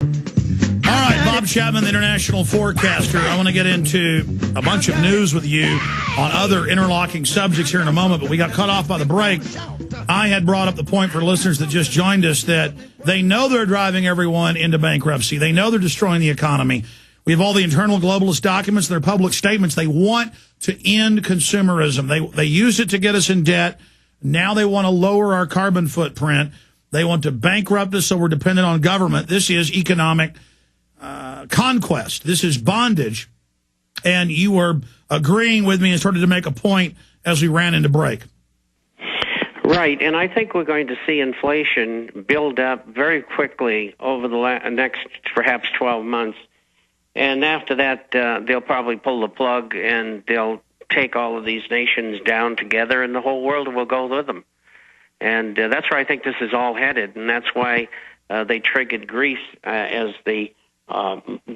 All right, Bob Chapman, the international forecaster. I want to get into a bunch of news with you on other interlocking subjects here in a moment, but we got cut off by the break. I had brought up the point for listeners that just joined us that they know they're driving everyone into bankruptcy. They know they're destroying the economy. We have all the internal globalist documents, their public statements. They want to end consumerism. They use it to get us in debt. Now they want to lower our carbon footprint. They want to bankrupt us so we're dependent on government. This is economic conquest. This is bondage. And you were agreeing with me and started to make a point as we ran into break. Right, and I think we're going to see inflation build up very quickly over the next perhaps 12 months. And after that, they'll probably pull the plug and they'll take all of these nations down together and the whole world will go with them. And that's where I think this is all headed, and that's why they triggered Greece as the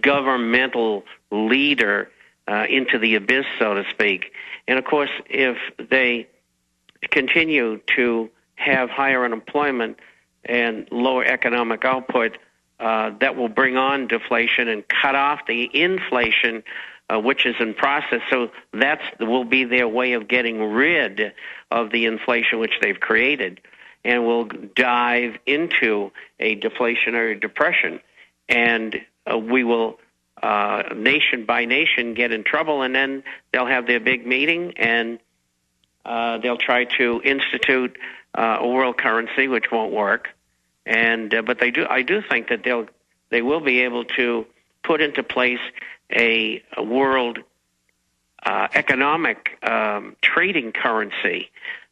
governmental leader into the abyss, so to speak. And, of course, if they continue to have higher unemployment and lower economic output, that will bring on deflation and cut off the inflation, which is in process. So that will be their way of getting rid of the inflation which they've created, and will dive into a deflationary depression. And we will, nation by nation, get in trouble, and then they'll have their big meeting, and they'll try to institute a world currency, which won't work. And but I do think that they will be able to put into place a world economic trading currency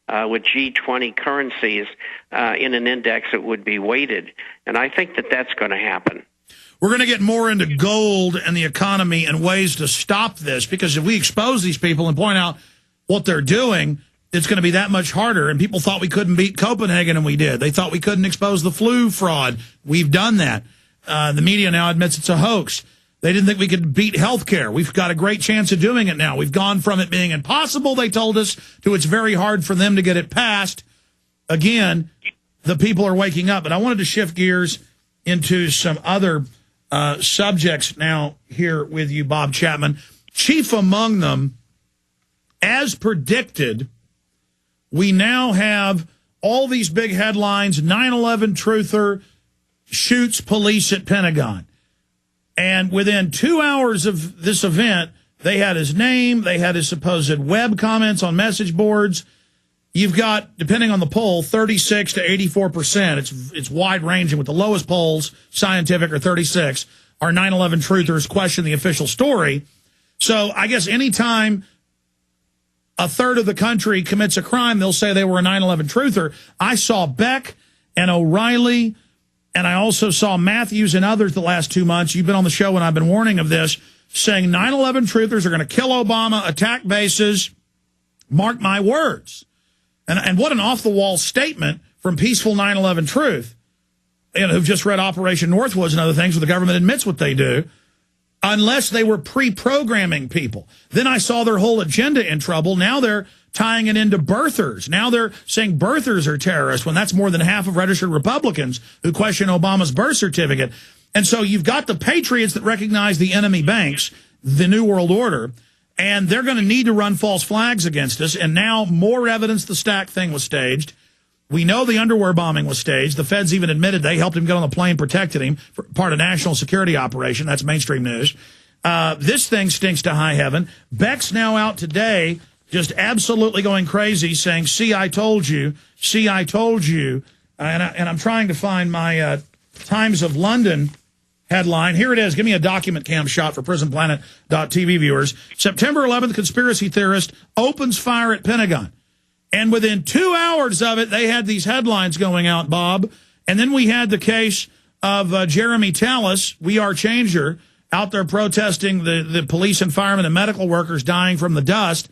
with G20 currencies in an index that would be weighted. And I think that that's going to happen. We're going to get more into gold and the economy and ways to stop this, because if we expose these people and point out what they're doing, it's going to be that much harder. And people thought we couldn't beat Copenhagen, and we did. They thought we couldn't expose the flu fraud. We've done that. The media now admits it's a hoax. They didn't think we could beat healthcare. We've got a great chance of doing it now. We've gone from it being impossible, they told us, to it's very hard for them to get it passed. Again, the people are waking up. But I wanted to shift gears into some other subjects now here with you, Bob Chapman. Chief among them, as predicted, we now have all these big headlines. 9/11 truther shoots police at Pentagon. And within 2 hours of this event, they had his name, they had his supposed web comments on message boards. You've got, depending on the poll, 36 to 84%. It's wide-ranging, with the lowest polls, scientific or 36, are 9/11 truthers question the official story. So I guess anytime a third of the country commits a crime, they'll say they were a 9/11 truther. I saw Beck and O'Reilly, and I also saw Matthews and others the last 2 months. You've been on the show and I've been warning of this, saying 9/11 truthers are going to kill Obama, attack bases. Mark my words. And what an off-the-wall statement from peaceful 9/11 truth, who've just read Operation Northwoods and other things where the government admits what they do, unless they were pre-programming people. Then I saw their whole agenda in trouble. Now they're tying it into birthers. Now they're saying birthers are terrorists, when that's more than half of registered Republicans who question Obama's birth certificate. And so you've got the patriots that recognize the enemy banks, the New World Order, and they're going to need to run false flags against us. And now more evidence the Stack thing was staged. We know the underwear bombing was staged. The feds even admitted they helped him get on the plane, protected him, for part of national security operation. That's mainstream news. This thing stinks to high heaven. Beck's now out today, just absolutely going crazy, saying, see, I told you. See, I told you. And I'm trying to find my Times of London headline. Here it is. Give me a document cam shot for prisonplanet.tv viewers. September 11th, conspiracy theorist opens fire at Pentagon. And within 2 hours of it, they had these headlines going out, Bob. And then we had the case of Jeremy Tallis, We Are Changer, out there protesting the police and firemen and medical workers dying from the dust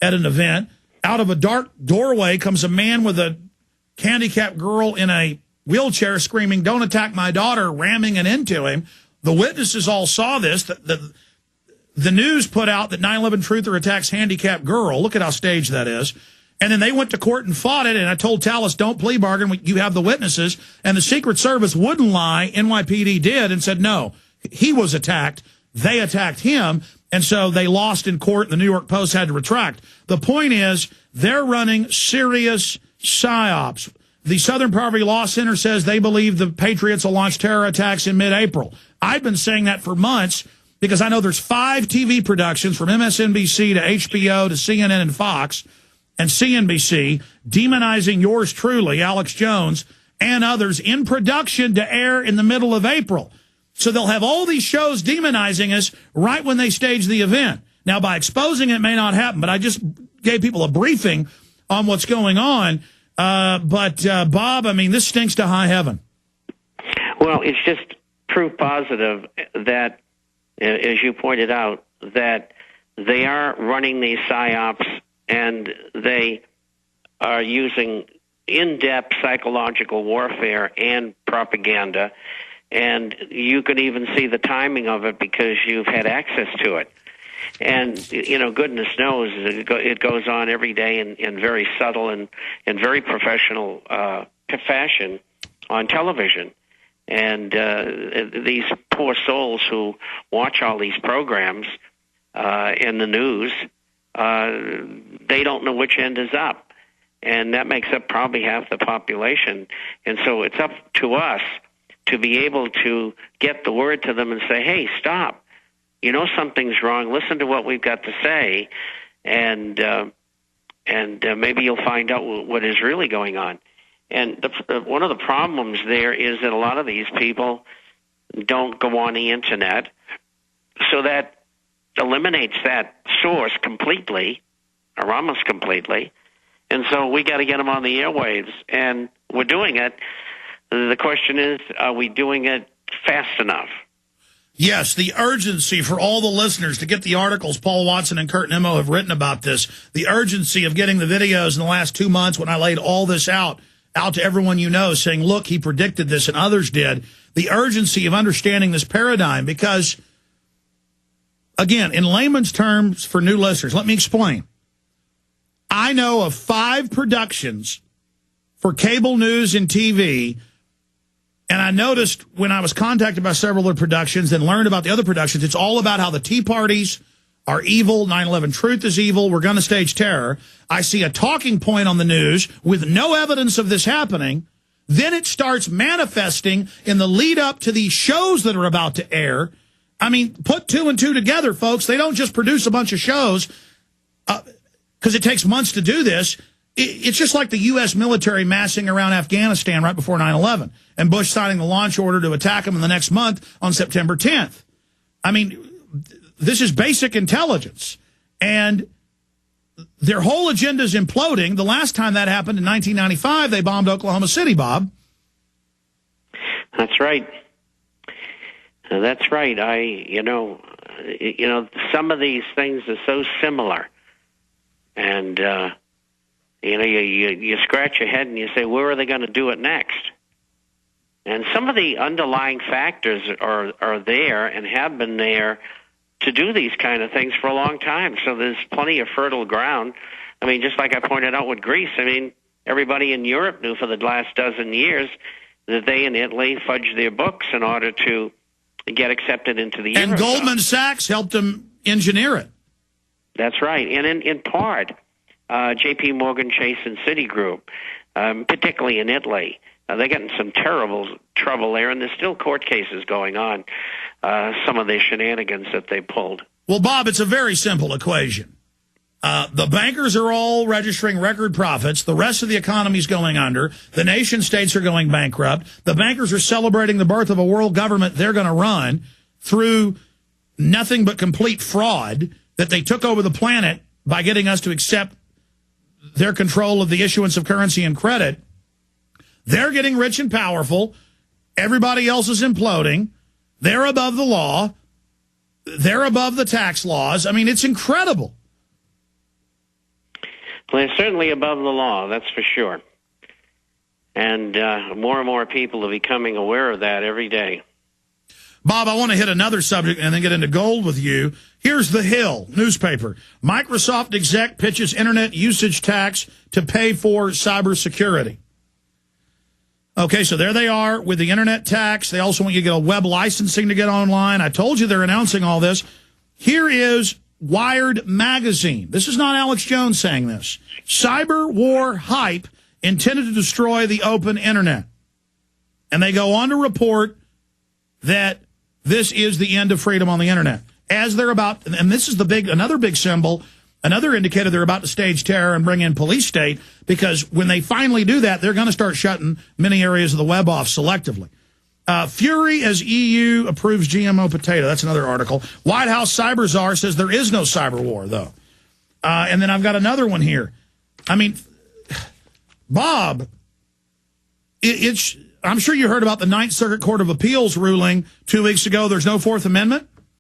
at an event. Out of a dark doorway comes a man with a handicapped girl in a wheelchair screaming, don't attack my daughter, ramming it into him. The witnesses all saw this. The news put out that 9/11 truther attacks handicapped girl. Look at how staged that is. And then they went to court and fought it, and I told Tallis, don't plea bargain, you have the witnesses. And the Secret Service wouldn't lie, NYPD did, and said, no, he was attacked, they attacked him, and so they lost in court, and the New York Post had to retract. The point is, they're running serious psyops. The Southern Poverty Law Center says they believe the Patriots will launch terror attacks in mid-April. I've been saying that for months because I know there's 5 TV productions from MSNBC to HBO to CNN and Fox and CNBC demonizing yours truly, Alex Jones, and others in production to air in the middle of April. So they'll have all these shows demonizing us right when they stage the event. Now, by exposing it may not happen, but I just gave people a briefing on what's going on. But Bob, I mean, this stinks to high heaven. Well, it's just proof positive that, as you pointed out, that they are running these psyops and they are using in-depth psychological warfare and propaganda. And you can even see the timing of it because you've had access to it. And, you know, goodness knows it goes on every day in very subtle and very professional fashion on television. And these poor souls who watch all these programs in the news, they don't know which end is up. And that makes up probably half the population. And so it's up to us to be able to get the word to them and say, hey, stop. You know something's wrong. Listen to what we've got to say, and maybe you'll find out what is really going on. And one of the problems there is that a lot of these people don't go on the Internet, so that eliminates that source completely, or almost completely. And so we got to get them on the airwaves, and we're doing it. The question is, are we doing it fast enough? Yes, the urgency for all the listeners to get the articles Paul Watson and Kurt Nimmo have written about this, the urgency of getting the videos in the last 2 months when I laid all this out to everyone you know, saying, look, he predicted this and others did, the urgency of understanding this paradigm because, again, in layman's terms for new listeners, let me explain. I know of 5 productions for cable news and TV. And I noticed when I was contacted by several of the productions and learned about the other productions, it's all about how the Tea Parties are evil, 9/11 Truth is evil, we're going to stage terror. I see a talking point on the news with no evidence of this happening. Then it starts manifesting in the lead up to these shows that are about to air. I mean, put 2 and 2 together, folks. They don't just produce a bunch of shows because it takes months to do this. It's just like the U.S. military massing around Afghanistan right before 9/11 and Bush signing the launch order to attack them in the next month on September 10th. I mean, this is basic intelligence. And their whole agenda is imploding. The last time that happened in 1995, they bombed Oklahoma City, Bob. That's right. That's right. You know, some of these things are so similar. And, you know, you scratch your head and you say, where are they going to do it next? And some of the underlying factors are there and have been there to do these kind of things for a long time. So there's plenty of fertile ground. I mean, just like I pointed out with Greece, I mean, everybody in Europe knew for the last dozen years that they in Italy fudged their books in order to get accepted into the Eurozone. And Goldman Sachs helped them engineer it. That's right. And in part, J.P. Morgan Chase and Citigroup, particularly in Italy. They got in some terrible trouble there, and there's still court cases going on, some of the shenanigans that they pulled. Well, Bob, it's a very simple equation. The bankers are all registering record profits. The rest of the economy is going under. The nation states are going bankrupt. The bankers are celebrating the birth of a world government they're going to run through nothing but complete fraud that they took over the planet by getting us to accept their control of the issuance of currency and credit. They're getting rich and powerful. Everybody else is imploding. They're above the law. They're above the tax laws. I mean, it's incredible. Well, they're certainly above the law, that's for sure. And more and more people are becoming aware of that every day. Bob, I want to hit another subject and then get into gold with you. Here's the Hill newspaper. Microsoft exec pitches internet usage tax to pay for cybersecurity. Okay, so there they are with the internet tax. They also want you to get a web licensing to get online. I told you they're announcing all this. Here is Wired magazine. This is not Alex Jones saying this. Cyber war hype intended to destroy the open internet. And they go on to report that this is the end of freedom on the internet. As they're about, and this is another big symbol, another indicator they're about to stage terror and bring in police state, because when they finally do that, they're going to start shutting many areas of the web off selectively. Fury as EU approves GMO potato. That's another article. White House cyber czar says there is no cyber war, though. And then I've got another one here. I mean, Bob, I'm sure you heard about the Ninth Circuit Court of Appeals ruling 2 weeks ago. There's no Fourth Amendment.